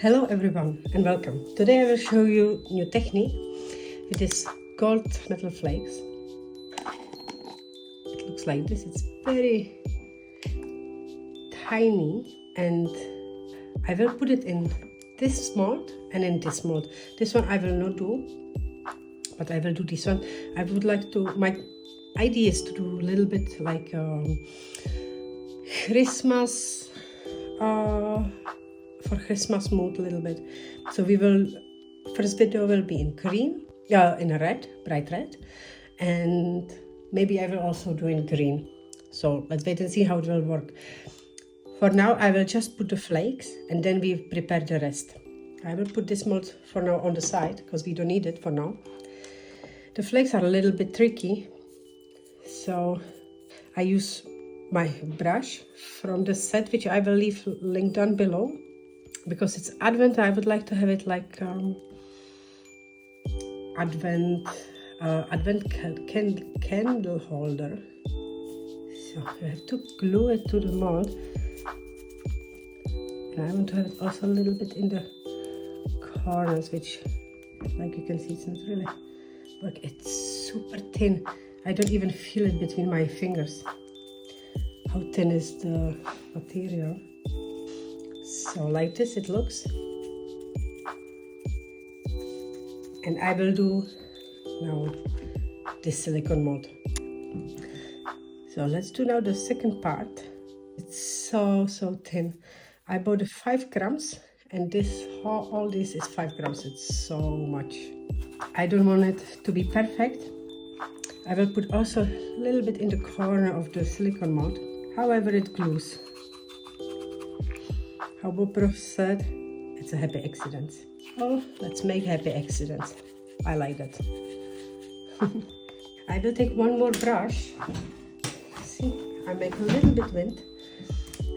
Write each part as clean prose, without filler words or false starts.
Hello everyone and welcome. Today I will show you new technique with this gold metal flakes. It looks like this. It's very tiny and I will put it in this mold and in this mold. This one I will not do, but I will do this one. I would like to, my idea is to do a little bit like Christmas for Christmas mood a little bit. So we will, first video will be in green, in a red, bright red, and maybe I will also do in green. So let's wait and see how it will work. For now I will just put the flakes and then we prepare the rest. I will put this mold for now on the side because we don't need it for now. The flakes are a little bit tricky, so I use my brush from the set, which I will leave link down below. Because it's Advent, I would like to have it like Advent candle holder. So I have to glue it to the mold. And I want to have it also a little bit in the corners, which, like you can see, it's not really work. It's super thin. I don't even feel it between my fingers. How thin is the material? So like this it looks. And I will do now this silicone mold. So let's do now the second part. It's so thin. I bought 5 grams and this, all this is 5 grams. It's so much. I don't want it to be perfect. I will put also a little bit in the corner of the silicone mold. However it glues. How Bob said, it's a happy accident. Oh, let's make happy accidents. I like that. I will take one more brush. See, I make a little bit wind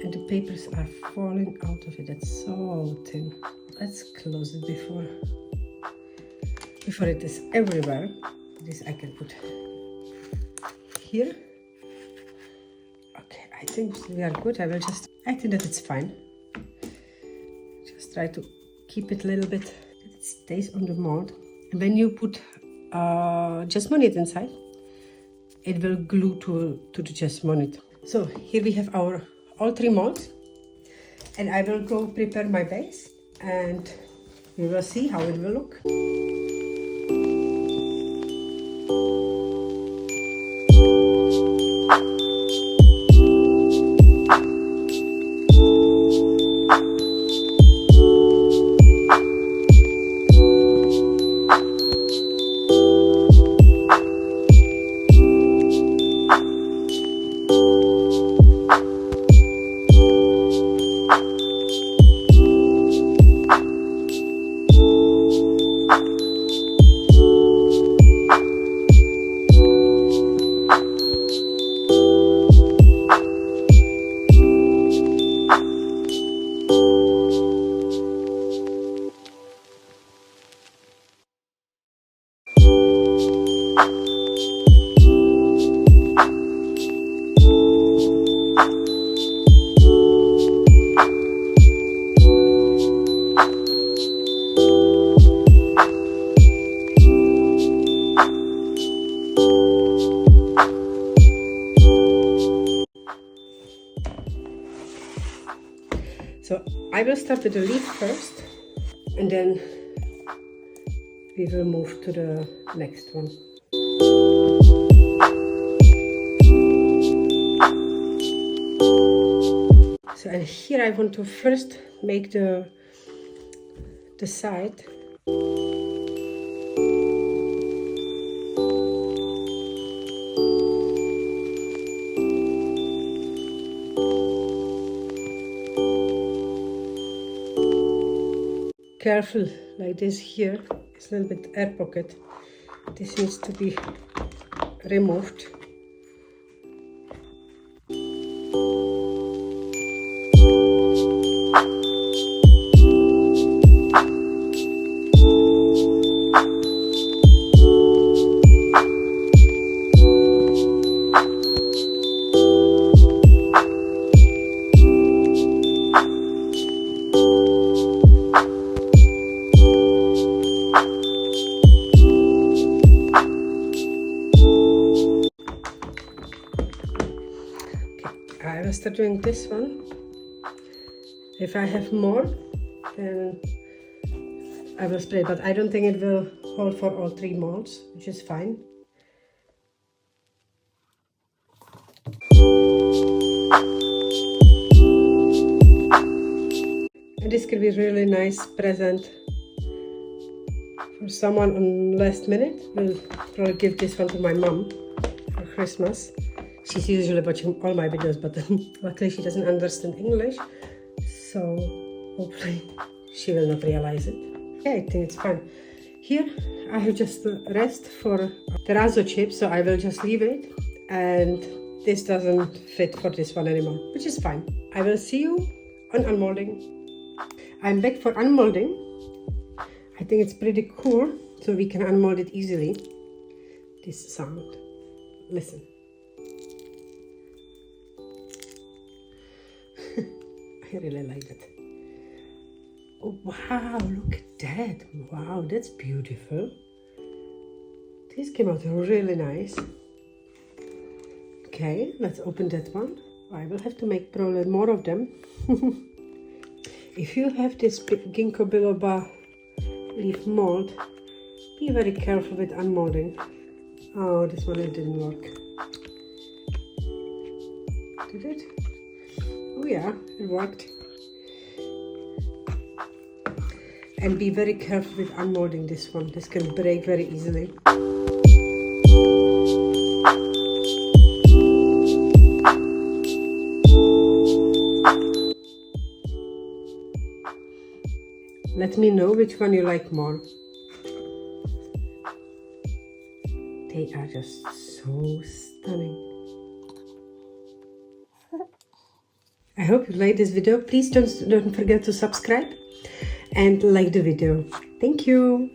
and the papers are falling out of it. It's so thin. Let's close it before it is everywhere. This I can put here. Okay, I think we are good. I think that it's fine. Just try to keep it a little bit, that it stays on the mold. And when you put Jesmonate inside, it will glue to the Jesmonate. So here we have our all 3 molds. And I will go prepare my base and we will see how it will look. So I will start with the leaf first and then we will move to the next one. So and here I want to first make the side. Careful, like this here, it's a little bit air pocket. This needs to be removed. I'll start doing this one. If I have more, then I will spray, but I don't think it will hold for all 3 molds, which is fine. And this could be a really nice present for someone on last minute. We'll probably give this one to my mom for Christmas. She's usually watching all my videos, but luckily she doesn't understand English, so hopefully she will not realize it. Yeah, I think it's fine. Here I have just the rest for terrazzo chips, so I will just leave it, and this doesn't fit for this one anymore, which is fine. I will see you on unmolding. I'm back for unmolding. I think it's pretty cool, so we can unmold it easily. This sound, listen. I really like it. Oh wow, look at that. Wow, that's beautiful. This came out really nice. Okay, let's open that one. I will have to make probably more of them. If you have this Ginkgo biloba leaf mold, be very careful with unmolding. Oh, this one it didn't work. Did it? Oh yeah, it worked. And be very careful with unmolding this one. This can break very easily. Let me know which one you like more. They are just so stunning. I hope you liked this video. Please don't forget to subscribe and like the video. Thank you.